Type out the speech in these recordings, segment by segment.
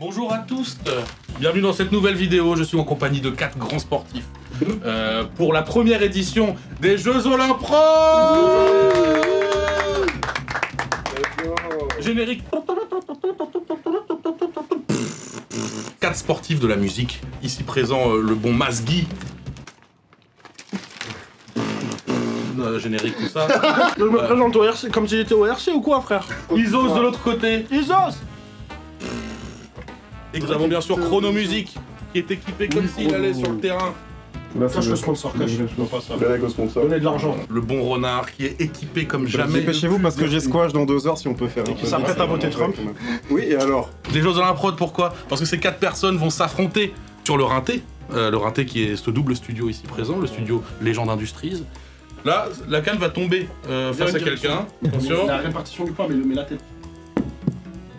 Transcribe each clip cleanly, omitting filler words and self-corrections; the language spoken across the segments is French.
Bonjour à tous, bienvenue dans cette nouvelle vidéo. Je suis en compagnie de 4 grands sportifs pour la première édition des Jeux Olympiques. Générique. 4 sportifs de la musique. Ici présent le bon Mazgui. Générique tout ça. Je me présente au RC comme si j'étais au RC ou quoi, frère? Isos de l'autre côté. Isos! Et nous avons bien sûr Chrono Music qui est équipé comme s'il allait sur le terrain. Cache le sponsor, cache. Je peux pas ça. Donnez de l'argent. Le bon renard qui est équipé comme jamais. Dépêchez-vous parce que j'ai squash dans 2 heures si on peut faire. Et qui s'apprête à voter Trump. Oui, et alors? Les Jeux Olympiques, pourquoi? Parce que ces 4 personnes vont s'affronter sur le Rinté. Le Rinté qui est ce double studio ici présent, le studio Légende Industries. Là, la canne va tomber face à quelqu'un. Attention. La répartition du poids, mais la tête.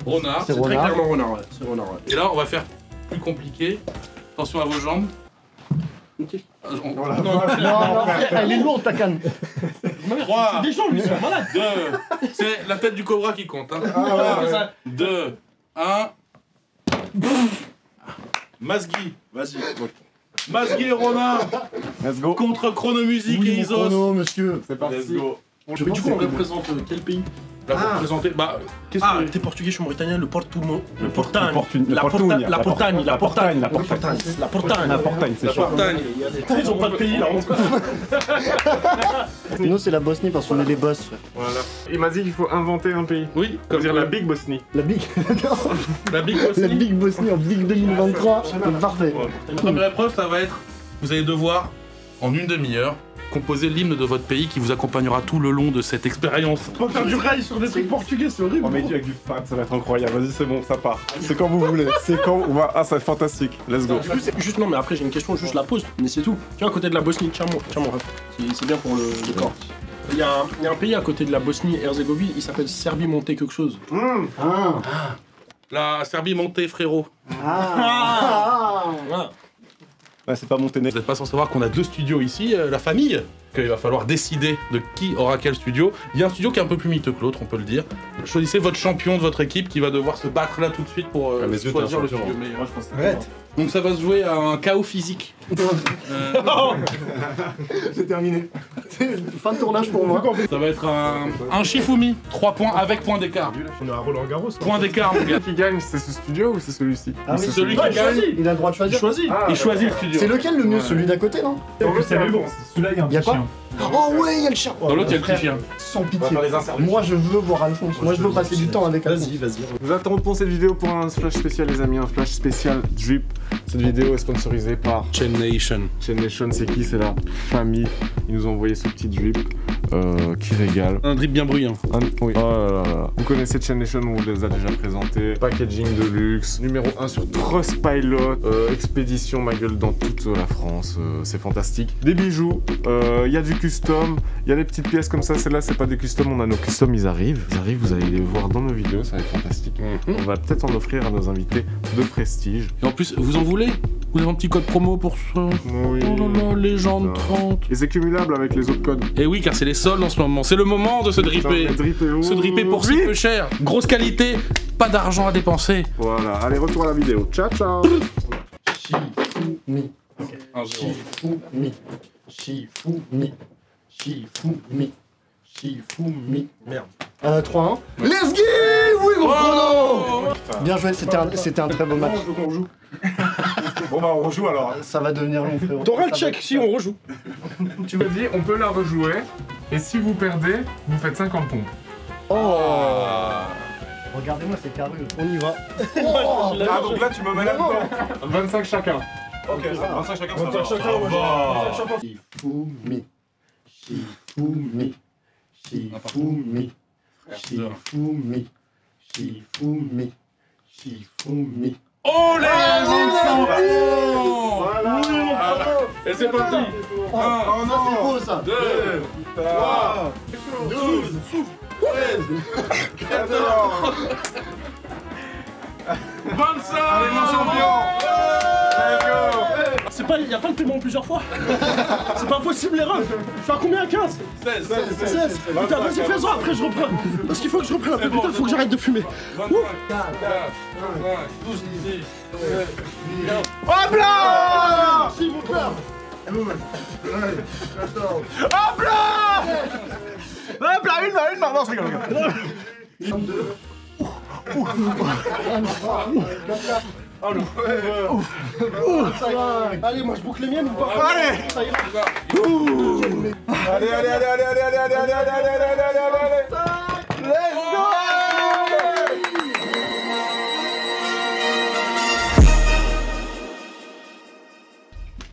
Renard. C'est très clairement renard, ouais. C'est renard, ouais. Et là, on va faire plus compliqué. Attention à vos jambes. Ok. Non, elle est lourde ta canne. 3, Des gens, lui, ils sont malades. 2, c'est la tête du cobra qui compte. Hein. 3, 2, 1. Mazgui. Vas-y. Mazgui et Renard Let's go. contre Chrono Music et Isos. Chrono, monsieur. C'est parti. Let's go. Du coup, on représente quel pays? Là, pour présenter. Bah, qu'est-ce Ah, que. t'es portugais, je suis mauritanien, le Portagne. La Portagne, c'est La chaud. Portagne. Ils ont pas de pays là, on se Nous, c'est la Bosnie parce qu'on est les boss, frère. Voilà. Il m'a dit qu'il faut inventer un pays. Oui, Ça veut dire la Big Bosnie. La Big. La Big La Bosnie. Big Bosnie en Big 2023. C'est parfait. La première épreuve, ça va être. Vous allez devoir, en une demi-heure, composer l'hymne de votre pays qui vous accompagnera tout le long de cette expérience. Faut faire du rail sur des trucs portugais, c'est horrible. On met avec du fat, ça va être incroyable. Vas-y, c'est bon, ça part. C'est quand vous voulez. C'est quand on va. Ah, ça va être fantastique. Let's go. Du coup, c'est juste non, mais après j'ai une question, juste la pause, mais c'est tout. Tiens, à côté de la Bosnie, tiens mon ref. C'est bien pour le corps. Il y a un pays à côté de la Bosnie-Herzégovine, il s'appelle Serbie-Montée quelque chose. La Serbie montée, frérot. Voilà. Ah, c'est pas Monténégro. Vous n'êtes pas sans savoir qu'on a 2 studios ici, la famille, qu'il va falloir décider de qui aura quel studio. Il y a un studio qui est un peu plus miteux que l'autre, on peut le dire. Choisissez votre champion de votre équipe qui va devoir se battre là tout de suite pour choisir le studio meilleur. Arrête. Donc ça va se jouer à un chaos physique. C'est terminé. Fin de tournage pour moi. Ça va être un Shifumi, 3 points avec point d'écart. On est à Roland Garros. Point d'écart, mon gars. Qui gagne, c'est ce studio ou c'est celui-ci? Ah oui, Celui Ouais, qui gagne, il a le droit de Il choisir. choisit. il choisit le studio. C'est lequel le mieux? Celui d'à côté, non? C'est bon. Celui-là, il y a un Il y a petit quoi? chien. Oh ouais, il y a le chien. Dans l'autre, il y a le Frère, petit chien. Sans pitié. Moi, je veux voir Alphonse. Moi, je veux passer du temps avec Alphonse. Nous interrompons cette vidéo pour un flash spécial, les amis, un flash spécial drip. Cette vidéo est sponsorisée par Chain Nation. Chain Nation. C'est qui? C'est la famille. Ils nous ont envoyé ce petit drip qui régale. Un drip bien bruyant. Oui. Oh là là là. Vous connaissez Chain Nation, on vous les a déjà présentés. Packaging de luxe, numéro 1 sur Trustpilot, expédition ma gueule dans toute la France. C'est fantastique. Des bijoux, il y a du custom, il y a des petites pièces comme ça. Celles-là, c'est pas des custom, on a nos custom, ils arrivent. Vous allez les voir dans nos vidéos, ça va être fantastique. On va peut-être en offrir à nos invités de prestige. Et en plus, vous en voulez? Vous avez un petit code promo pour ça? Oui. Oh là là, légende 30. Et c'est cumulable avec les autres codes. Et oui, car c'est les soldes en ce moment. C'est le moment de se dripper. Se dripper pour si peu cher. Grosse qualité, pas d'argent à dépenser. Voilà, allez, retour à la vidéo. Ciao, ciao. Shifumi. Shifumi. Shifumi. Shifumi. Shifumi. Merde. 3-1. Let's go! Oui, mon chrono! Bien joué, c'était un très beau match. Je veux qu'on joue. Bon bah on rejoue alors. Ça va devenir long, frérot. T'auras le Ça check va- si on rejoue. Tu me dis, on peut la rejouer, et si vous perdez, vous faites 50 pompes. Regardez-moi, c'est carré. On y va. Ah donc là tu me mets là-dedans. 25 chacun. Ok, ça va. 25 chacun, ça va. Shifumi. Shifumi. Shifumi. Shifumi. Shifumi. Shifumi. Oh les Voilà. Et c'est parti. Ça, c'est beau, ça. 2, 3, 12, 14. 25. Allez mon champion. Let's go. C'est pas le paiement plusieurs fois. C'est pas possible les refs. Je suis à combien? 15? 16. Putain, vas-y, fais-en, après je reprends. Parce qu'il faut que je reprenne après. Putain, faut que j'arrête de fumer. 25, 4, 12, 10, 11, Hop là! Si, mon père. Hop là! Hop là, une main, non, je rigole. Allez, moi je boucle les miennes ou pas? Allez! Ça ira. Allez! Let's go!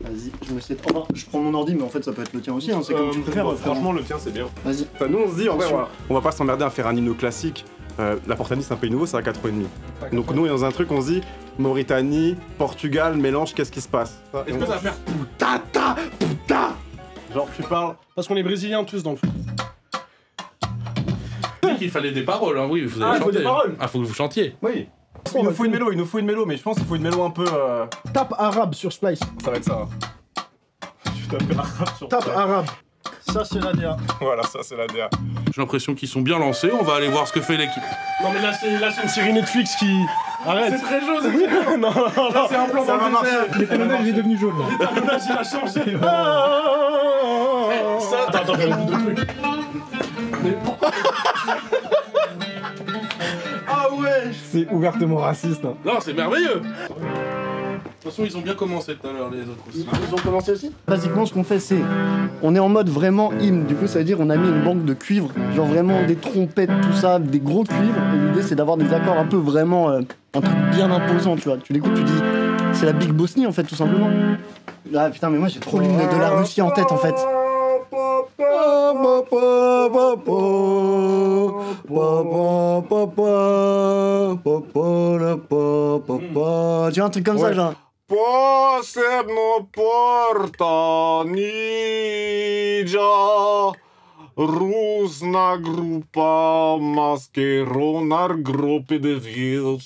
Vas-y, je me sais. Enfin, je prends mon ordi, mais en fait, ça peut être le tien aussi, hein. C'est comme tu préfères. Franchement, le tien, c'est bien. Vas-y. Enfin, nous, on se dit, en vrai, on va pas s'emmerder à faire un hymne classique. La Portanie, c'est un pays nouveau, c'est à 4 ans et demi. Donc, nous, on est dans un truc, on se dit Mauritanie, Portugal, mélange, qu'est-ce qui se passe? Est-ce que ça va faire Putain! Genre, tu parles. Parce qu'on est brésiliens tous dans le foot. dit qu'il fallait des paroles, hein, oui, vous allez chanter. Il faut des paroles. Ah, faut que vous chantiez. Oui. Il nous faut une mélo, mais je pense qu'il faut une mélo un peu. Tape arabe sur Splice. Ça va être ça. Je tape arabe sur Tape arabe. Ça, c'est la DA. Voilà, ça, c'est la DA. J'ai l'impression qu'ils sont bien lancés, on va aller voir ce que fait l'équipe. Non, mais là, c'est une série Netflix qui. Arrête. C'est très jaune. Non, C'est un plan Ça va marcher. L'étalonnage est devenu jaune là. l'étalonnage, il a changé. Ça. Attends, je deux trucs. Ah ouais! C'est ouvertement raciste. Hein. Non, c'est merveilleux. De toute façon, ils ont bien commencé tout à l'heure, les autres aussi. Ils ont commencé aussi? Basiquement, ce qu'on fait, c'est. On est en mode vraiment hymne. Du coup, ça veut dire on a mis une banque de cuivre, genre vraiment des trompettes, tout ça, des gros cuivres. Et l'idée, c'est d'avoir des accords un peu vraiment. Un truc bien imposant, tu vois. Tu l'écoutes, tu dis. C'est la Big Bosnie, en fait, tout simplement. Ah putain, mais moi, j'ai trop l'hymne de la Russie en tête, en fait. Tu vois, un truc comme ça, genre. Posebno portanidža, Rusna grupa maskeronar grupe de vils.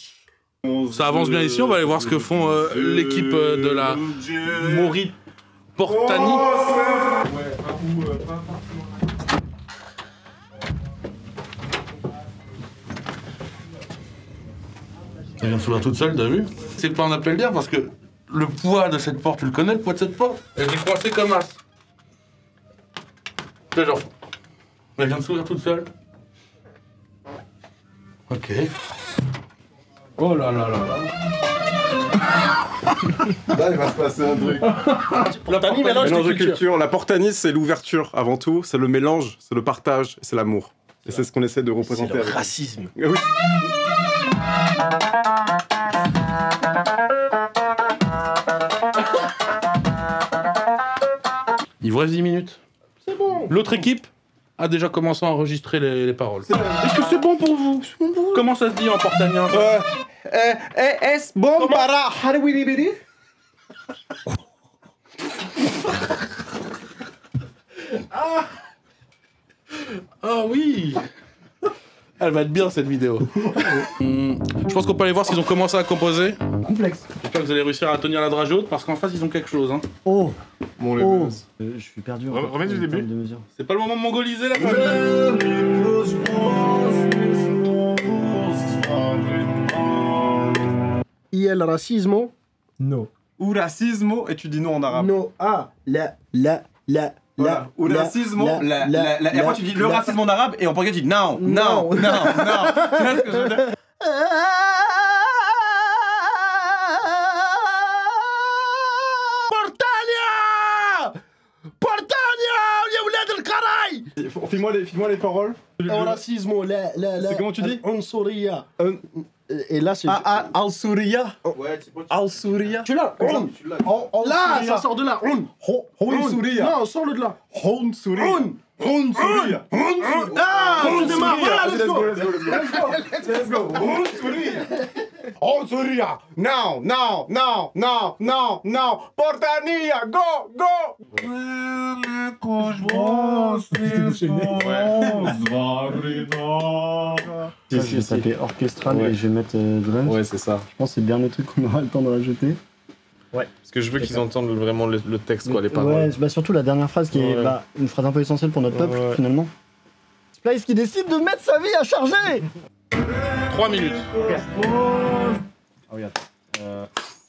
Ça avance bien ici, on va aller voir ce que font l'équipe de la Mauritanie. Elle vient de s'ouvrir toute seule, t'as vu? C'est pas un appel d'air parce que le poids de cette porte, tu le connais, le poids de cette porte? Elle est coincée comme as. C'est genre. Elle vient de s'ouvrir toute seule. Ok. Oh là là là là. Là, il va se passer un truc. Portanie, mélange de culture. La Portanie, c'est l'ouverture avant tout, c'est le mélange, c'est le partage, c'est l'amour. Et c'est ce qu'on essaie de représenter. C'est le racisme. Oui. Il vous reste 10 minutes. C'est bon. L'autre équipe a déjà commencé à enregistrer les paroles. Est-ce que c'est bon pour vous? Comment ça se dit en portanien? Es bon para harwilibidi? Ah oui. Elle va être bien cette vidéo. Je pense qu'on peut aller voir s'ils ont commencé à composer. Complexe. J'espère que vous allez réussir à tenir la dragée haute parce qu'en face ils ont quelque chose. Hein. Oh. Bon, les Oh. buzz. Je suis perdu. Remets du début. C'est pas le moment de mongoliser la famille. Il racismo. No. Ou racismo, et tu dis non en arabe. No. Ah. La. Voilà. Ou racismo, et après tu dis le racisme en arabe, et en portugais tu dis non. Tu vois ce que je veux dire? File-moi les paroles. Racismo. La. C'est comment tu dis? Unsuriya. Et là, c'est. Al-Souria. Al-Souria. Tu l'as. Là, ça sort de là. Souria. Non, sors-le de là. Souria. Souria. Ah, tu démarres. Voilà, let's go. Let's go. Souria. Now. Portania, go. Je vais taper orchestral et je vais mettre drums. Ouais, c'est ça. Je pense que c'est le dernier truc qu'on aura le temps de rajouter. Ouais. Parce que je veux qu'ils entendent vraiment le texte, quoi, les paroles. Ouais, bah surtout la dernière phrase qui est Ouais. une phrase un peu essentielle pour notre peuple, Ouais. finalement. Splice qui décide de mettre sa vie à charger. 3 minutes.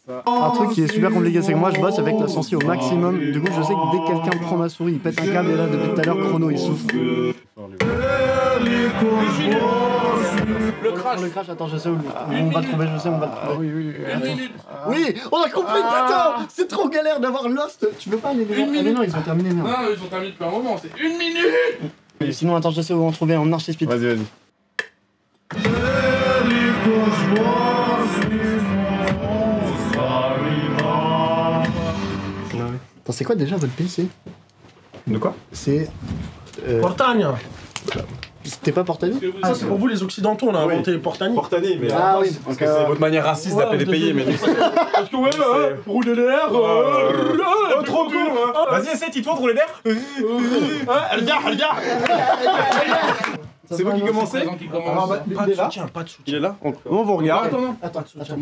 Un truc qui est super compliqué, c'est que moi je bosse avec la sensi au maximum. Du coup, je sais que dès que quelqu'un prend ma souris, il pète un câble et là, depuis tout à l'heure, Chrono il souffre. Le crash, attends, je sais où. On va le trouver, je sais, on va le trouver. Oui, on a compris, putain. C'est trop galère d'avoir Lost. Tu veux pas aller les voir? Ah, mais non, ils ont terminé, merde. Non, ils ont terminé depuis un moment, c'est 1 minute. Et sinon, attends, je sais où en trouver en archi speed. Vas-y. Attends, c'est quoi déjà votre PC? De quoi? C'est. Portania. C'était pas Portani? Ça, c'est pour vous les Occidentaux, on a inventé Portani. Portani, mais Ah oui, parce que c'est votre manière raciste d'appeler les pays, mais nous c'est. Parce que ouais, rouler l'air. Trop cool, hein. Vas-y, essaye, dis-toi de rouler l'air. Regarde. C'est vous qui commencez? Qui commence. Pas de soutien, pas de soutien. Il est là? On vous regarde. Attends, soutien.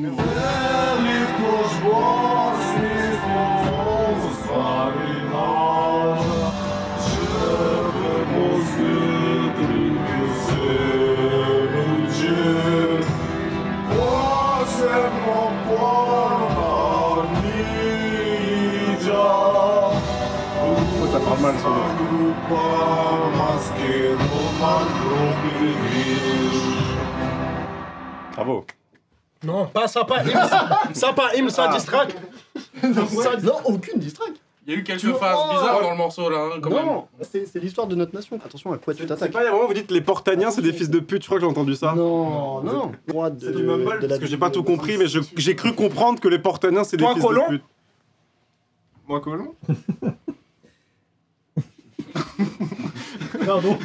Ça parle mal, ça. Bravo. Non, pas ça, pas hymne. Ça, pas hymne, ça distract. Non, aucune distract. Il y a eu quelques phases bizarres dans le morceau là, hein, quand même. Non, c'est l'histoire de notre nation. Attention à quoi tu C'est t'attaques. pas, il y a un moment, vous dites les Portaniens, c'est des fils de pute, je crois que j'ai entendu ça. Non. Droit de. C'est du mumble, parce que j'ai pas tout compris, mais j'ai cru comprendre que les Portaniens, c'est des Toi, fils colon? de pute. Moi, colon? Pardon.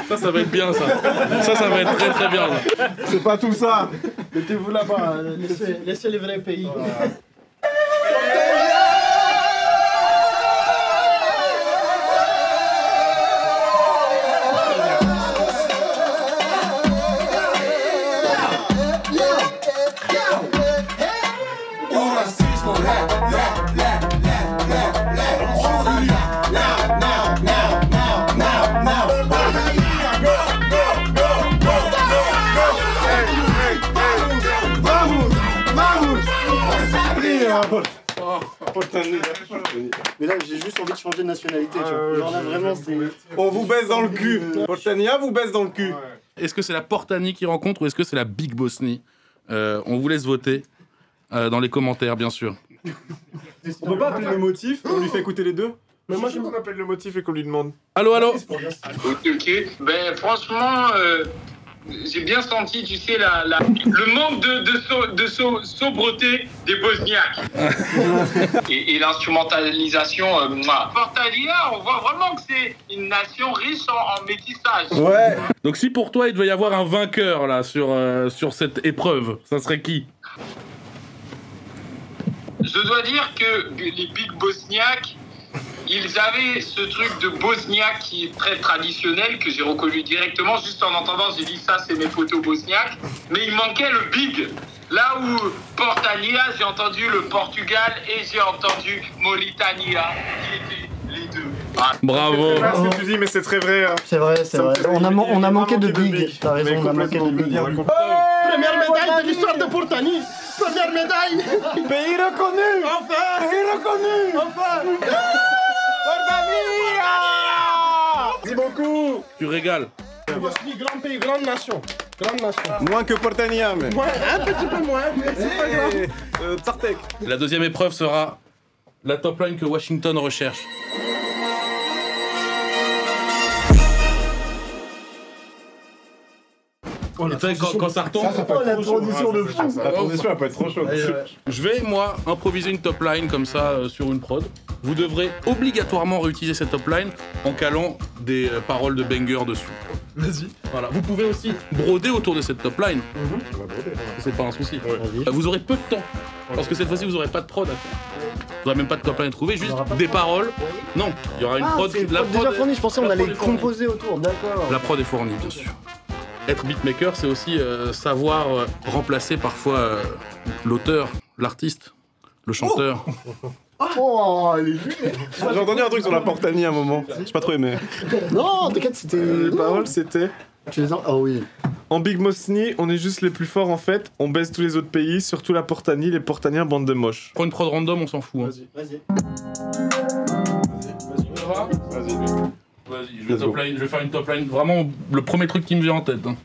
Ça va être bien ça. Ça va être très très bien. Ça. C'est pas tout ça. Mettez-vous là-bas, laissez les vrais pays. Mais là, j'ai juste envie de changer de nationalité. Tu vois. Genre là, vraiment, c'est. On vous baisse dans le cul. Portania vous baisse dans le cul. Est-ce que c'est la Portanie qui rencontre ou est-ce que c'est la Big Bosnie? On vous laisse voter dans les commentaires, bien sûr. On peut pas appeler le motif, on lui fait écouter les deux. Mais moi, je qu'on appelle le motif et qu'on lui demande. Allô. Ok. Ben franchement, j'ai bien senti, tu sais, le manque de sobreté des Bosniaques. et l'instrumentalisation. Portania, on voit vraiment que c'est une nation riche en métissage. Ouais. Donc si pour toi il devait y avoir un vainqueur là sur cette épreuve, ça serait qui? Je dois dire que les Big Bosniaques, ils avaient ce truc de bosniaque qui est très traditionnel, que j'ai reconnu directement. Juste en entendant, j'ai dit ça, c'est mes photos bosniaques. Mais il manquait le big. Là où Portania, j'ai entendu le Portugal et j'ai entendu Mauritania, qui étaient les deux. Ah. Bravo. C'est pas ce que tu dis, mais c'est très vrai. Hein. C'est vrai, c'est vrai. On a manqué de big. T'as raison, on a manqué de big. Première médaille de l'histoire de Portani. Première médaille. Pays reconnu. Enfin. Pays reconnu. Enfin. Merci beaucoup. Tu régales. Bosnie, grand pays, grande nation. Grande nation. Moins que Portania, mais. Ouais, un petit peu moins, mais c'est pas grave. Tsartek. La deuxième épreuve sera la top line que Washington recherche. Et tu sais, quand ça retombe, Oh, la transition de fou. La transition, elle peut être trop chaude. je vais, moi, improviser une top line comme ça sur une prod. Vous devrez obligatoirement réutiliser cette top line en calant des paroles de banger dessus. Vas-y. Voilà. Vous pouvez aussi broder autour de cette top line. C'est pas un souci. Vous aurez peu de temps. Parce que cette fois-ci, vous aurez pas de prod à faire. Vous aurez même pas de top line à trouver, juste des paroles. Non, il y aura une Ah, prod. c'est La déjà prod fourni, je pensais la on allait prod est fournie. composer autour, d'accord. La prod est fournie, bien sûr. Être beatmaker, c'est aussi savoir remplacer parfois l'auteur, l'artiste, le chanteur. Oh, elle est vue. J'ai entendu un truc sur la Portanie à un moment. J'ai pas trop aimé. Non, t'inquiète, c'était. Les paroles, c'était... Tu les as. Oh oui. En Big Bosnie, on est juste les plus forts en fait. On baisse tous les autres pays, surtout la Portanie. Les Portaniens, bande de moches. Prends une prod random, on s'en fout. Hein. Vas-y. Vas-y, je vais faire une top line. Vraiment, le premier truc qui me vient en tête. Hein.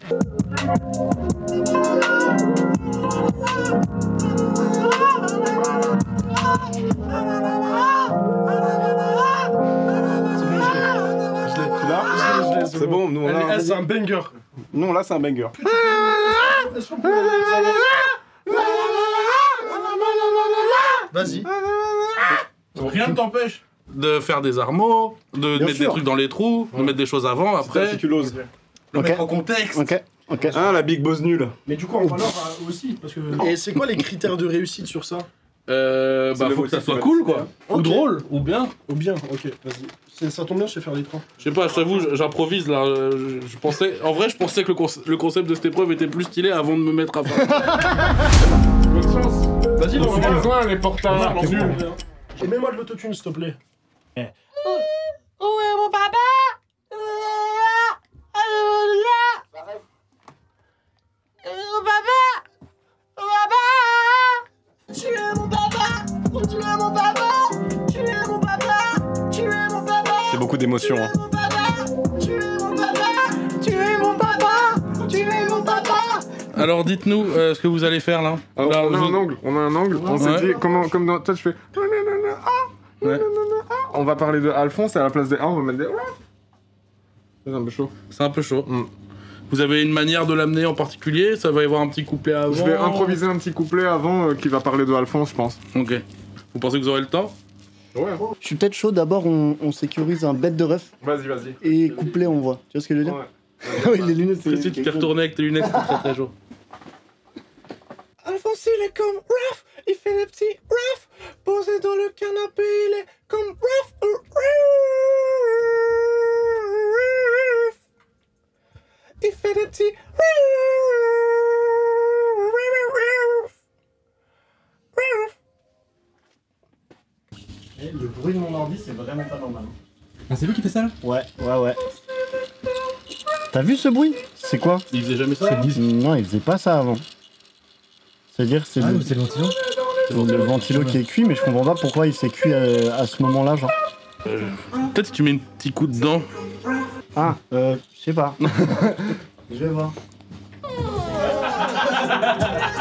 C'est bon, nous on a. C'est un banger. Non, là c'est un banger. Vas-y. Rien ne t'empêche de faire des armeaux, de mettre des trucs dans les trous, de mettre des choses avant, après. Si tu l'oses. Le mettre en contexte. Ok. Ah, la Big Boss nulle. Mais du coup, en valeur aussi. Parce que... Et c'est quoi les critères de réussite sur ça? Faut que ça soit cool quoi. Ou drôle, ou bien. Ou bien, ok, vas-y. Ça tombe bien, je sais faire les trois. Je sais pas, je t'avoue, j'improvise là. Je pensais, en vrai, je pensais que le concept de cette épreuve était plus stylé avant de me mettre à faire. Bonne chance. Vas-y, On a besoin, les portails. Et mets-moi de l'autotune, s'il te plaît. Où est mon papa? Mon papa! Tu es mon papa! Tu es mon papa! Tu es mon papa! Tu es mon papa! C'est beaucoup d'émotions. Hein. Tu es mon papa! Tu es mon papa! Tu es mon papa! Alors dites-nous ce que vous allez faire là. Alors, Là, on a un angle. On s'est dit, comme dans. Toi, tu fais. Ouais. On va parler de Alphonse et à la place des A, on va mettre des. C'est un peu chaud. C'est un peu chaud. Vous avez une manière de l'amener en particulier? Ça va y avoir un petit couplet avant? Je vais improviser un petit couplet avant qui va parler de Alphonse, je pense. Ok. Vous pensez que vous aurez le temps? Ouais. Je suis peut-être chaud. D'abord, on sécurise un bête de ref Vas-y. et couplet, on voit. Tu vois ce que je veux dire? Ouais. Oui, les lunettes, c'est. Si tu t'es retourné avec tes lunettes, c'est très très chaud. Alphonse, il est comme Ruff, il fait des petits Ruff, posé dans le canapé, il est comme Ruff. Il fait des petits Le bruit de mon ordi, c'est vraiment pas normal. Ah, c'est lui qui fait ça là? Ouais. T'as vu ce bruit? C'est quoi? Il faisait jamais ça? Non, il faisait pas ça avant. C'est-à-dire, c'est C'est le ventilo? le ventilo qui est cuit, mais je comprends pas pourquoi il s'est cuit à ce moment-là, genre. Peut-être si tu mets un petit coup dedans. Ah, je sais pas. Je vais voir.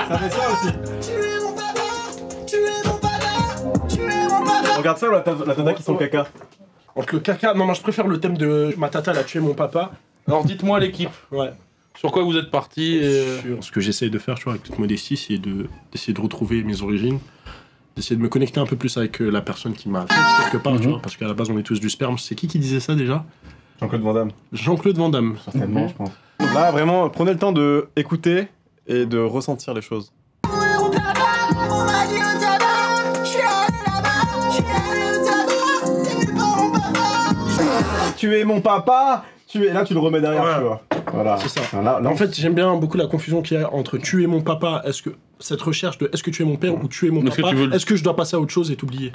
Ça fait ça aussi. Tu es mon papa, tu es mon papa, tu es mon papa. Regarde ça, la tata qui sent caca. Entre le caca, non, je préfère le thème de ma tata, elle a tué mon papa. Alors dites-moi l'équipe. Ouais. Sur quoi vous êtes parti Sur ce que j'essaie de faire, tu vois, avec toute modestie, c'est d'essayer de retrouver mes origines, d'essayer de me connecter un peu plus avec la personne qui m'a fait quelque part, tu vois, parce qu'à la base on est tous du sperme. C'est qui disait ça déjà? Jean-Claude Van Damme. Jean-Claude Van Damme. Certainement, je pense. Là, vraiment, prenez le temps de écouter et de ressentir les choses. Où est mon papa? On m'a dit au tabac. Je suis allé là-bas, je suis allé au tabac. T'es pas mon papa. Tu es mon papa. Là, tu le remets derrière, Ouais. tu vois. Voilà. C'est ça. Là, En fait, j'aime bien beaucoup la confusion qu'il y a entre tuer mon papa, est-ce que cette recherche de est-ce que tu es mon père ou tuer mon Est-ce que papa, tu veux le- est-ce que je dois passer à autre chose et t'oublier?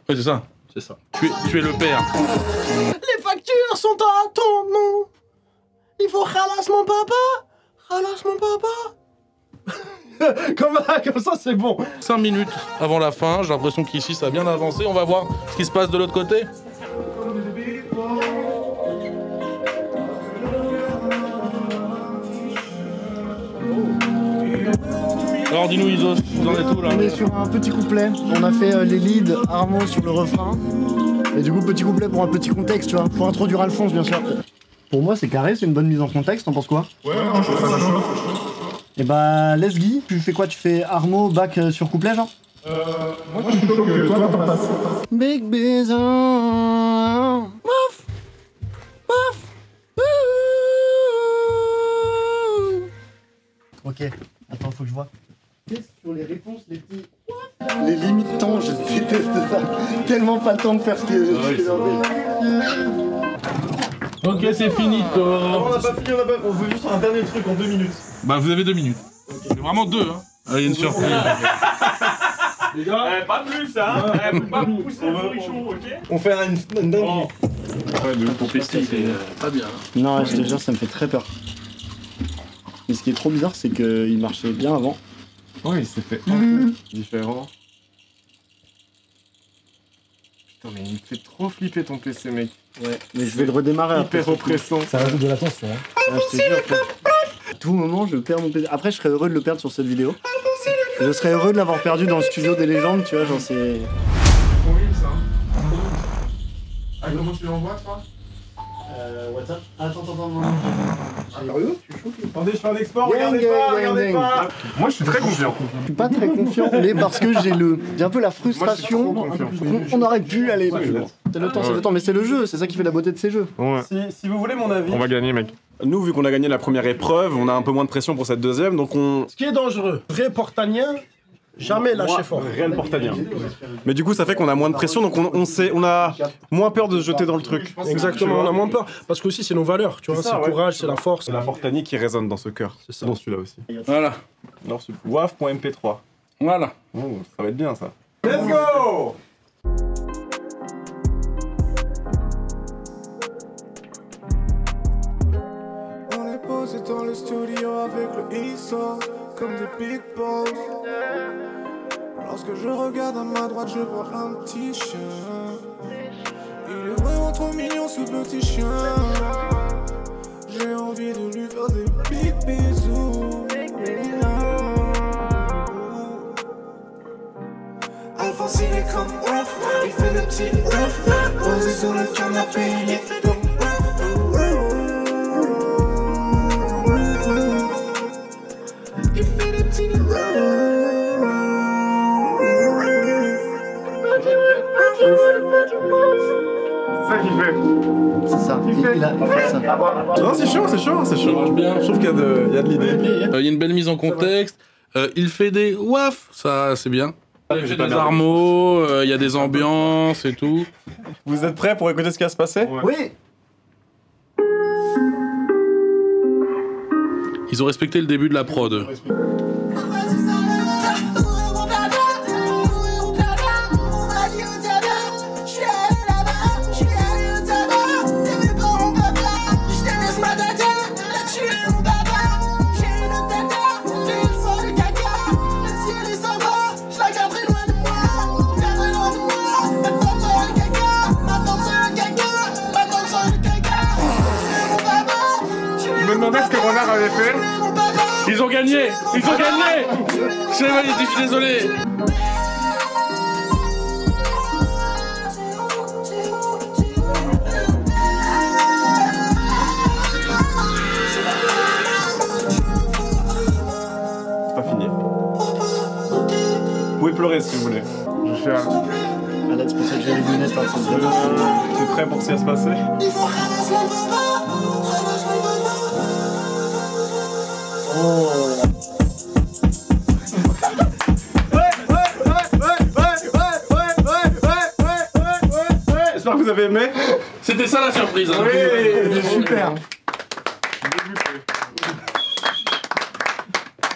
Ouais, c'est ça. C'est ça. Tu es le père. Les factures sont à ton nom. Il faut ralasse mon papa. Ralasse mon papa. Comme ça, c'est bon. 5 minutes avant la fin, j'ai l'impression qu'ici ça a bien avancé. On va voir ce qui se passe de l'autre côté. Alors dis-nous Isos, vous en êtes où là? On est sur un petit couplet. On a fait les leads, Armo sur le refrain. Et du coup, petit couplet pour un petit contexte, tu vois. Faut introduire Alphonse, bien sûr. Pour moi, c'est carré, c'est une bonne mise en contexte. T'en penses quoi? Ouais, non, je trouve ça chaud. Et bah, laisse Guy. Tu fais quoi? Tu fais Armo, back sur couplet, genre? Moi, je suis chaud que toi, t'en passes. Big Bison. Mouf. Mouf. Ok, attends, faut que je vois. Sur les réponses, les petits. Les limites temps, je déteste ça. Tellement pas le temps de faire ce que j'ai envie. Ok, c'est fini. On n'a pas fini, on veut juste un dernier truc en 2 minutes. Bah vous avez 2 minutes. C'est vraiment 2 hein. Allez, une surprise. Les gars, Pas plus, hein. Pas vous pousser le borichon, ok. on fait une dinguerie. Ouais, de ouf. Pour tester, c'est pas bien. Non, je te jure, ça me fait très peur. Mais ce qui est trop bizarre, c'est qu'il marchait bien avant. Ouais, il s'est fait un peu différent. Putain, mais il me fait trop flipper ton PC, mec. Ouais, mais je vais le redémarrer après. Hyper oppressant. Ça rajoute de la tension. Hein. Ah, je te jure, frère. À tout moment, je perds mon PC. Après, je serais heureux de le perdre sur cette vidéo. Je serais heureux de l'avoir perdu dans le studio des légendes, tu vois, genre c'est... Horrible ça. Ah, comment tu l'envoies, toi? WhatsApp. Attends. Attendez, je fais un export, regardez pas. Moi, je suis très confiant. Je suis pas très confiant, mais parce que j'ai un peu la frustration. Moi, je suis trop confiant. On aurait pu aller. C'est le temps, mais c'est le jeu, c'est ça qui fait la beauté de ces jeux. Ouais. Si vous voulez mon avis, On va gagner, mec. nous, vu qu'on a gagné la première épreuve, on a un peu moins de pression pour cette deuxième, donc on... Ce qui est dangereux, vrai portanien, jamais lâcher fort. Réel portalien. Mais du coup, ça fait qu'on a moins de pression, donc on a moins peur de se jeter dans le truc. Exactement, on a moins peur. Parce que aussi, c'est nos valeurs, tu vois. C'est le courage, c'est la force. C'est la portanie qui résonne dans ce cœur. C'est ça. Dans celui-là aussi. Voilà. Alors, ce waf.mp3. Voilà. Oh, ça va être bien, ça. Let's go! On est posé dans le studio avec le ISO, comme des big boss. Lorsque je regarde à ma droite, je vois un petit chien. Il est vraiment trop mignon ce petit chien. J'ai envie de lui faire des big bisous. Alphonse il est comme ouf, il fait le petit ouf. Posé sur le canapé, il fait de il fait des petits C'est ça qu'il fait. C'est ça, il a fait ça. Non, c'est chaud, c'est chaud, c'est Ça chaud. marche bien. Je trouve qu'il y a de l'idée. Il y a une belle mise en contexte. Il fait des waf, ça c'est bien. Il j'ai fait pas des merdé. armeaux, il y a des ambiances et tout. Vous êtes prêts pour écouter ce qui va se passer? Oui. Ils ont respecté le début de la prod. Je me demandais ce que Renard avait fait. Ils ont gagné! Ils ont gagné! Je suis désolé! C'est pas fini. Vous pouvez pleurer si vous voulez. Je chiale. Ah là, c'est pour ça que j'ai les lunettes. Hein, T'es prêt pour ce qui va se passer? J'espère que vous avez aimé. C'était ça la surprise. Hein. Super.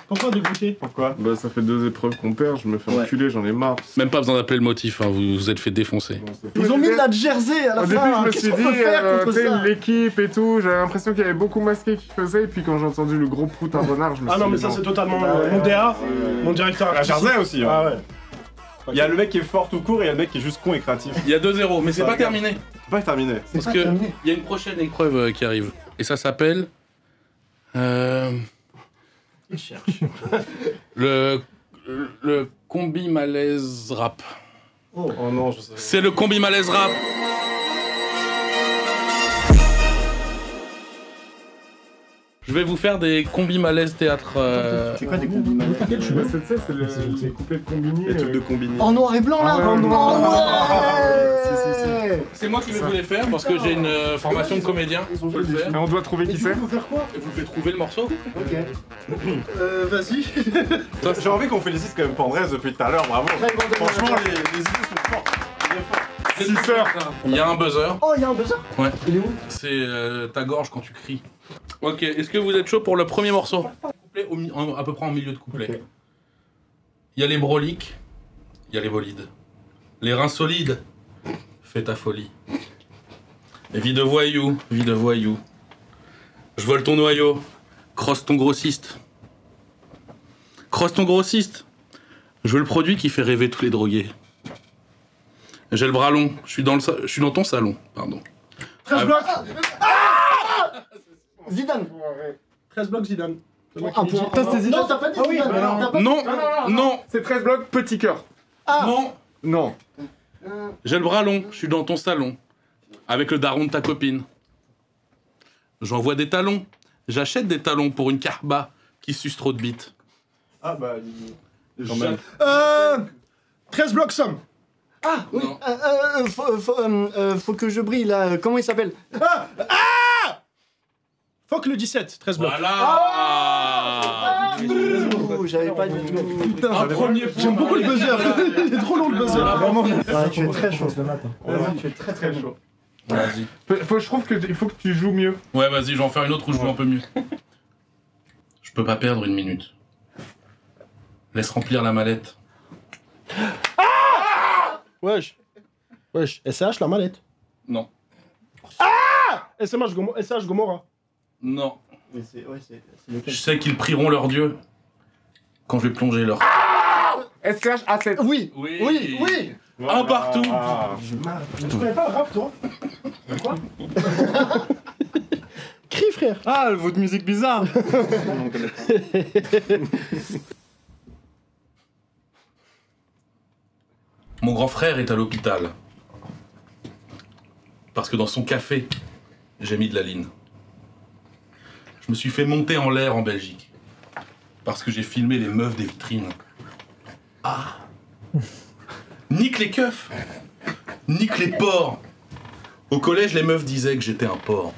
Pourquoi dégoûter? Pourquoi? Bah, ça fait 2 épreuves qu'on perd, je me fais Ouais. enculer, j'en ai marre. Même pas besoin d'appeler le motif, hein, vous vous êtes fait défoncer. Ils ont mis de la jersey à la Au début, fin. je me Qu'est-ce suis qu'on dit, peut faire tu contre sais, ça? l'équipe et tout, j'avais l'impression qu'il y avait beaucoup masqué qui faisait, et puis quand j'ai entendu le gros prout à Renard, je me suis Ah dit non, mais ça, c'est totalement mon DA, mon directeur La artistique. Jersey aussi. Hein. Ah ouais. Il y a le mec qui est fort tout court et il y a le mec qui est juste con et créatif. Il y a 2-0, mais c'est pas terminé. C'est pas terminé. Parce que il y a une prochaine épreuve qui arrive. Et ça s'appelle. Il cherche. Le combi malaise rap. Oh non, je sais. C'est le combi malaise rap. Je vais vous faire des combi malaise théâtre. C'est quoi des combis Bah, c'est les couplets de Combini. Les trucs de combini. En noir et blanc là. Ah ouais, en noir. Ouais. C'est moi qui vais vous les faire parce que j'ai une formation de comédien. Je peux le faire. Mais on doit trouver qui c'est. Faut faire quoi? Et vous devez trouver le morceau. Ok. Vas-y. J'ai envie qu'on félicite quand même Pandrez depuis tout à l'heure, bravo. Franchement, les idées sont fortes. Il y a un buzzer. Oh, il y a un buzzer. Ouais. Il est où? C'est ta gorge quand tu cries. Ok, est-ce que vous êtes chaud pour le premier morceau? Couplet à peu près en milieu de couplet. Ok. Il y a les broliques, il y a les bolides. Les reins solides, fais ta folie. Et vie de voyou, vie de voyou. Je vole ton noyau, crosse ton grossiste. Crosse ton grossiste. Je veux le produit qui fait rêver tous les drogués. J'ai le bras long, je suis dans ton salon, pardon. 13 blocs Zidane. 13 blocs Zidane. Un point. Non, t'as pas dit Zidane. T'as pas dit Non, Zidane. non, C'est 13 blocs, petit cœur. non. Non. J'ai le bras long, je suis dans ton salon. Avec le daron de ta copine. J'envoie des talons. J'achète des talons pour une carba qui suce trop de bites. Ah bah, Quand même. 13 blocs somme. Ah oui. Non. Faut que je brille là. Comment il s'appelle? Fuck le 17, 13 blocs. Voilà. J'avais pas du tout. Un premier point. J'aime beaucoup le buzzer. Il est trop long le buzzer. Vraiment. Ouais, tu es très chaud. Tu es très très chaud. Vas-y. Je trouve qu'il faut que tu joues mieux. Ouais, vas-y, je vais en faire une autre où je joue un peu mieux. Je peux pas perdre une minute. Laisse remplir la mallette. Wesh. SH la mallette. Non. SH Gomorra. Non. Mais c'est lequel? Je sais qu'ils prieront leur Dieu quand je vais plonger leur... SH A7. Oui. Oui. Oui. Oui. Un partout. Tu connais pas le rap, toi? Quoi? Crie, frère. Ah, votre musique bizarre. Mon grand frère est à l'hôpital. Parce que dans son café, j'ai mis de la ligne. Je me suis fait monter en l'air en Belgique. Parce que j'ai filmé les meufs des vitrines. Ah. Nique les keufs. Nique les porcs. Au collège, les meufs disaient que j'étais un porc.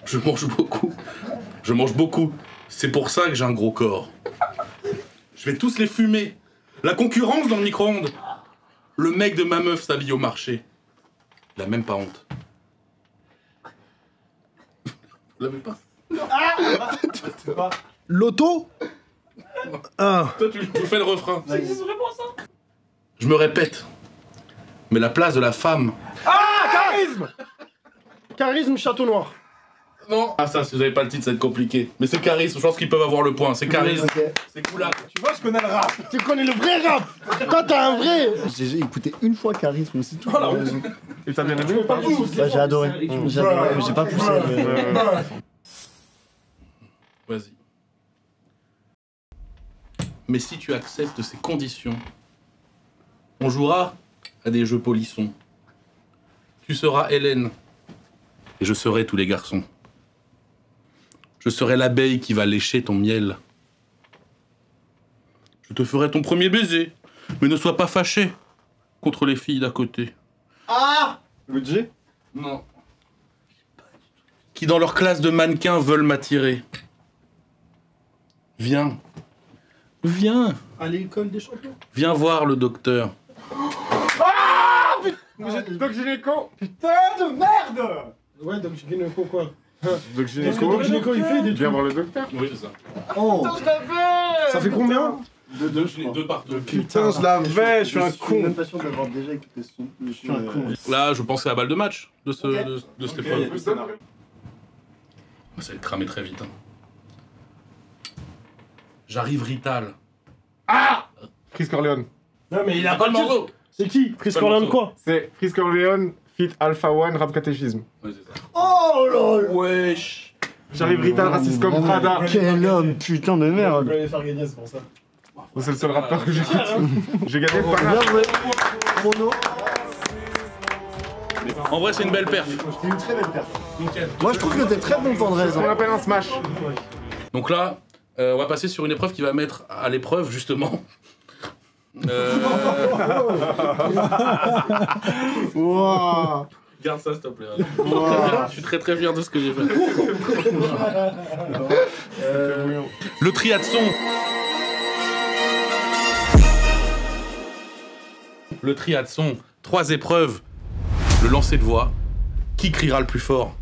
Je mange beaucoup. Je mange beaucoup. C'est pour ça que j'ai un gros corps. Je vais tous les fumer. La concurrence dans le micro-ondes. Le mec de ma meuf s'habille au marché. Il a même pas honte. Vous l'avez pas? L'auto. Ah. Toi, tu fais le refrain. Je me répète. Mais la place de la femme... Charisme. Charisme Château Noir. Non. Ah ça, si vous avez pas le titre, ça va être compliqué. Mais c'est charisme, je pense qu'ils peuvent avoir le point. C'est charisme. Ok. C'est cool là. Tu vois, je connais le rap. Tu connais le vrai rap. Toi, t'as un vrai. J'ai écouté une fois Charisme, c'est tout. Et t'as bien aimé ou pas? Bah, j'ai adoré. J'ai adoré, mais j'ai pas poussé. Vas-y. Mais si tu acceptes ces conditions, on jouera à des jeux polissons. Tu seras Hélène et je serai tous les garçons. Je serai l'abeille qui va lécher ton miel. Je te ferai ton premier baiser, mais ne sois pas fâché contre les filles d'à côté. Ah! Luigi? Non. Qui dans leur classe de mannequins veulent m'attirer. Viens. Viens. À l'école des champions. Viens voir le docteur. Vous êtes Doc Gynéco. Putain de merde. Ouais, donc gynéco quoi? Doc Parce que Gynéco. Doc Gynéco il fait des Viens trucs. voir le docteur. Oui, c'est ça. Oh! Ça fait combien? Deux partout. Putain, je l'avais, je suis un Je suis même con. pas sûr d'avoir déjà écouté ce son. Je suis un con. Là, je pensais à la balle de match de, Ok. de cette épreuve. Ça va être cramé très vite. Hein. J'arrive Rital. Chris Corleone. Non, mais il a Pas le morceau. C'est qui? Chris Pas le Corleone morceau. quoi? C'est Chris Corleone, Fit Alpha One, Rap Catéchisme. Ouais, c'est ça. Oh lol! Wesh. J'arrive Rital, raciste comme Prada. Quel homme, putain de merde! les faire gagner, c'est pour ça. C'est le seul rappeur que j'écoute. J'ai gagné par Bien là. joué! Chrono, En vrai, c'est une belle perf. c'est une très belle perte. Nickel. Moi je trouve que t'es très bon pour de On raison. appelle un smash. Donc là, on va passer sur une épreuve qui va mettre à l'épreuve, justement. Wow. Garde ça, s'il te plaît. Je suis très très fier de ce que j'ai fait. Le triathlon. Le triathlon. 3 épreuves. Le lancer de voix. Qui criera le plus fort?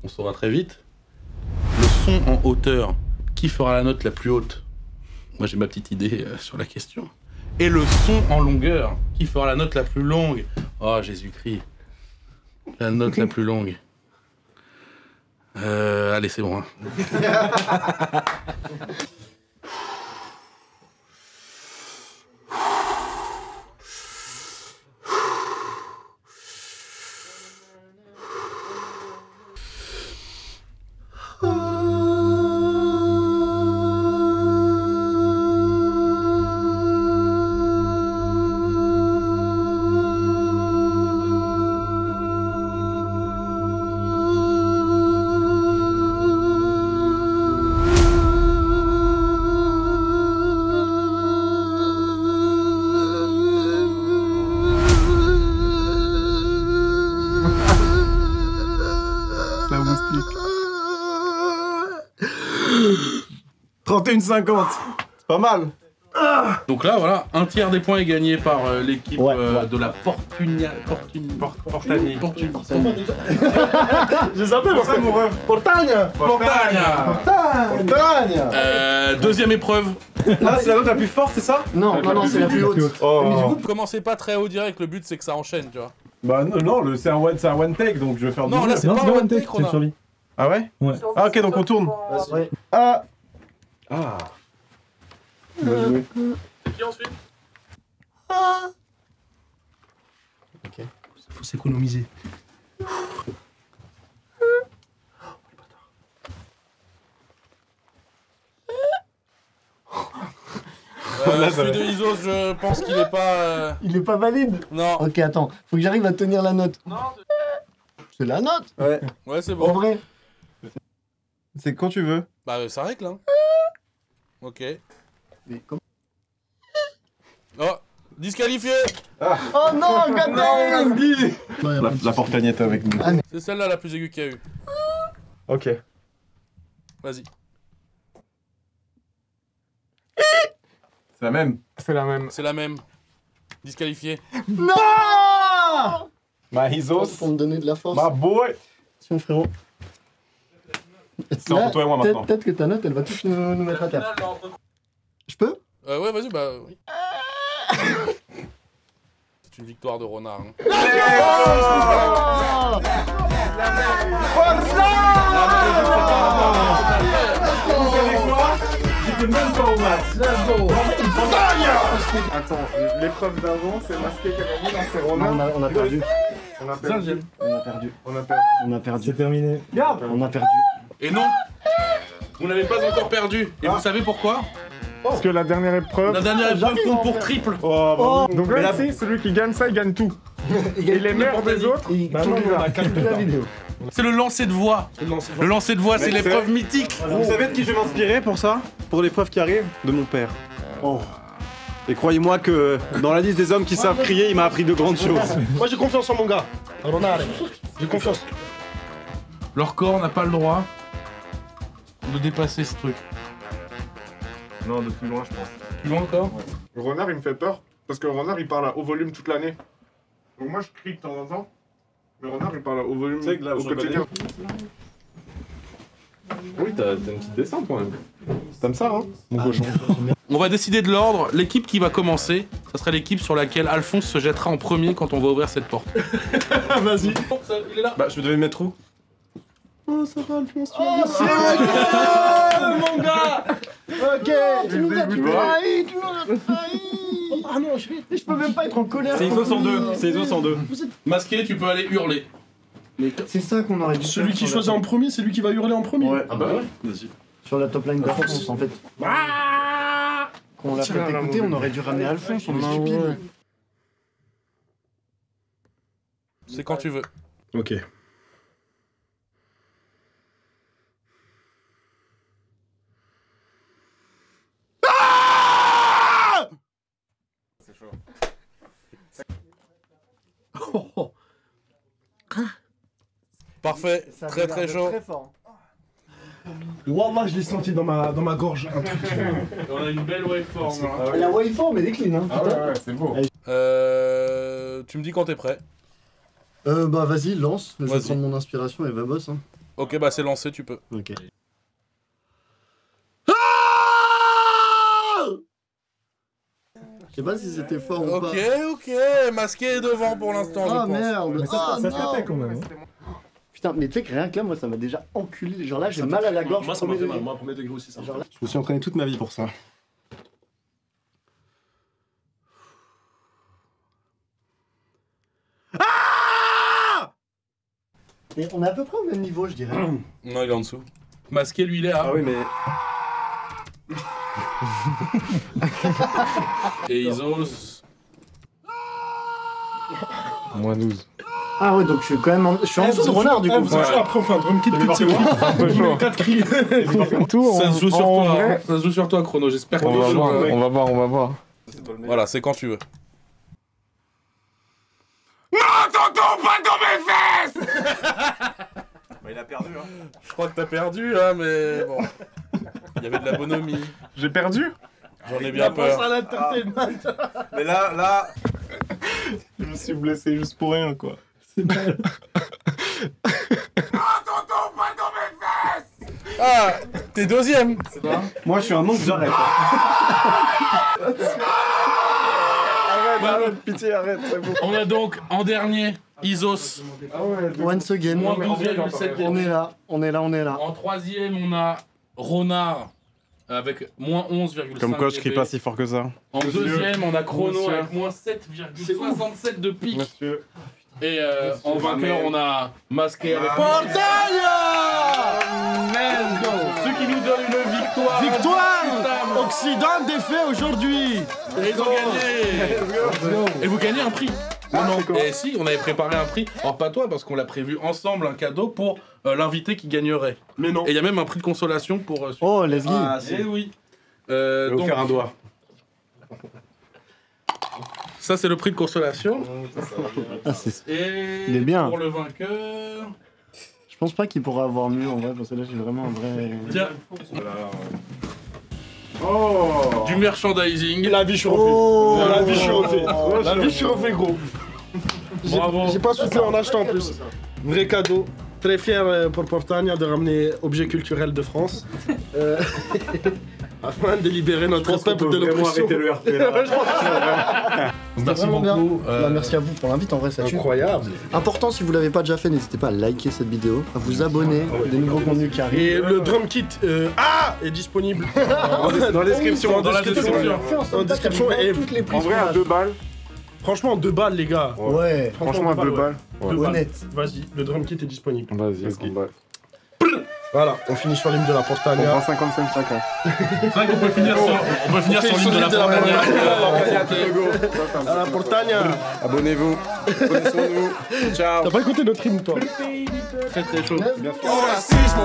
On saura très vite. Le son en hauteur. Qui fera la note la plus haute? Moi j'ai ma petite idée sur la question. et le son en longueur. Qui fera la note la plus longue? Oh, Jésus-Christ. La note la plus longue. Allez, c'est bon. Hein. C'est 31,50. C'est pas mal. Donc là, voilà, un tiers des points est gagné par l'équipe de la Portani. J'ai zappé pour ça, mon rêve. Portagna. Deuxième épreuve. Ah, c'est la note la plus forte, c'est ça? Non, c'est la plus haute. Oh. Commencez pas très haut direct, le but c'est que ça enchaîne, tu vois. Bah non, c'est un one take, donc je vais faire Non, là c'est pas un one take, on a. Ah ouais? Ouais. Ah, ok, donc on tourne. Ah. C'est qui ensuite? Ok. Faut s'économiser. Celui de Isos, je pense qu'il est pas... Il est pas valide? Non. Ok, attends, faut que j'arrive à tenir la note. Non. C'est la note? Ouais, c'est En bon. vrai? C'est quand tu veux. Bah, ça règle, hein. Ok. Mais comment? Oh, disqualifié. Oh non, Gadel! La Portagnette avec nous. C'est celle-là la plus aiguë qu'il y a eu. Ok. Vas-y. C'est la même. C'est la même. C'est la même. Disqualifié. Non! Mahizos. Pour me donner de la force. My boy. Tiens, frérot. C'est entre toi et moi maintenant. Peut-être que ta note, elle va tous nous mettre à terre. Je peux? Ouais, vas-y, bah oui. C'est une victoire de renard. Hein. J'étais même pas au match. Attends, l'épreuve d'avant, c'est masqué qui a gagné dans ses renards. Non, on a perdu. On a perdu. On a perdu. C'est terminé. On a perdu. Et non, vous n'avez pas encore perdu. Et vous savez pourquoi? Parce que la dernière épreuve... La dernière épreuve compte pour triple. Donc là, ici, celui qui gagne ça, il gagne tout. Et les maires des autres, Bah non, on a calculé la vidéo. C'est le lancer de voix. Le lancer de voix, c'est l'épreuve mythique. Vous savez de qui je vais m'inspirer pour ça? Pour l'épreuve qui arrive? De mon père. Et croyez-moi que dans la liste des hommes qui savent crier, il m'a appris de grandes choses. Moi j'ai confiance en mon gars. Renard. J'ai confiance. Leur corps n'a pas le droit de dépasser ce truc. Non, de plus loin, je pense. Plus loin encore? Le renard, il me fait peur. Parce que le renard, il parle à haut volume toute l'année. Donc moi, je crie de temps en temps. Le renard, il parle à haut volume sais que là, au je quotidien. Oui, t'as une petite descente quand même. T'aimes ça, hein, mon cochon. On va décider de l'ordre. L'équipe qui va commencer, ça sera l'équipe sur laquelle Alphonse se jettera en premier quand on va ouvrir cette porte. Vas-y. Il est là. Bah, je devais me mettre où? Oh, ça va, Alphonse, tu Oh, c'est mon gars. Ok, tu nous as trahi, tu nous as trahi. Ah non, je peux même pas être en colère. C'est ISO 102. C'est ISO 102. Masqué, tu peux aller hurler. C'est ça qu'on aurait dû faire. Celui qui choisit en premier, c'est lui qui va hurler en premier. Ouais. Ah bah ouais. Vas-y. Sur la top line d'Alphonse, en fait. Quand on l'a fait écouter, on aurait dû ramener Alphonse, on est stupide. C'est quand tu veux. Ok. C'est chaud. Parfait, très très chaud. Très fort. Wallah, je l'ai senti dans ma gorge. Un truc. On a une belle waveform. Hein. La waveform, elle est clean, hein. Ah ouais, c'est beau. Tu me dis quand t'es prêt. Bah vas-y, lance. Je vais Vas-y. prendre mon inspiration et va boss. Hein. Ok, bah c'est lancé, tu peux. Ok. Je sais pas si c'était fort ou pas. Ok, Masqué est devant pour l'instant, je Ah pense. merde. Mais ça se non. fait quand même. Putain, mais tu sais que rien que là, moi, ça m'a déjà enculé. Genre là, j'ai mal à la gorge. Moi, ça m'a premier fait mal. degré. Moi, premier degré aussi, ça. Genre là. Je me suis entraîné toute ma vie pour ça. Et on est à peu près au même niveau, je dirais. Non, il est en dessous. Masqué, lui, il est à. Ah oui, mais. Et Isos. Moins 12. Ah ouais, donc je suis quand même je suis en dessous de renard du coup. Vous êtes chaud, après on fait un drum kit toutes ces Un peu chaud. 4 cris. Tout, Ça se joue sur en toi, vrai, hein. Ça se joue sur toi, Chrono. J'espère que On va tu voir, joues. on va voir, on va voir. Voilà, c'est quand tu veux. Bah, il a perdu, hein. Je crois que t'as perdu, là, mais bon. Il y avait de la bonhomie. J'ai perdu? J'en ai bien peur. Mais là. Je me suis blessé juste pour rien, quoi. Ah, t'es deuxième. Moi je suis un monstre, j'arrête. Arrête, pitié, arrête, c'est bon. On a donc en dernier Isos. Once again. Moins 12,7. On est là, on est là, on est là. En troisième, on a Ronard avec moins 11,5. Comme quoi, je crie pas si fort que ça. En deuxième, on a Chrono Monsieur. avec moins 7,67 de pique. Monsieur. Et en vainqueur, on a Masqué avec ceux qui nous donnent une victoire. Victoire Occident défait aujourd'hui. Et ils ont gagné. Et vous gagnez un prix. Non. Et si, on avait préparé un prix. Alors pas toi, parce qu'on l'a prévu ensemble, un cadeau pour l'invité qui gagnerait. Mais non. Et il y a même un prix de consolation pour... Oh, let's go. Eh oui. Je vais vous donc, faire un doigt. ça, c'est le prix de consolation. Ah, c'est... Et Il est bien. pour le vainqueur... Je pense pas qu'il pourra avoir mieux en vrai, parce que là j'ai vraiment un vrai. Tiens, Oh! du merchandising. La vie, je suis refait. Oh, La vie, je suis refait. Oh, La vie, je suis refait, gros. Bravo. J'ai pas soufflé en achetant en plus. Vrai cadeau. Très fier pour Portania de ramener objet culturel de France. Afin de libérer notre peuple de l'oppression. le RP là. Merci Vraiment bien. beaucoup. Bah, merci à vous pour l'invite, en vrai ça tue. Incroyable. Important, si vous l'avez pas déjà fait, n'hésitez pas à liker cette vidéo, à vous abonner, des nouveaux contenus qui arrivent. Et le drum kit est disponible Dans la description. dans la description. En description et toutes les En vrai, à 2 balles. franchement 2 balles les gars. Ouais, Franchement, à 2 balles. Deux balles. honnête. Vas-y, le drum kit est disponible. Vas-y, Let's go. on va. Voilà, on finit sur l'hymne de la On Portania. prend 55 chacun. C'est vrai qu'on peut finir sur l'île de la Portania. À la Portania. Abonnez-vous. Prenez soin de vous. Ciao. T'as pas écouté notre hymne toi? Très très chaud. Au racisme,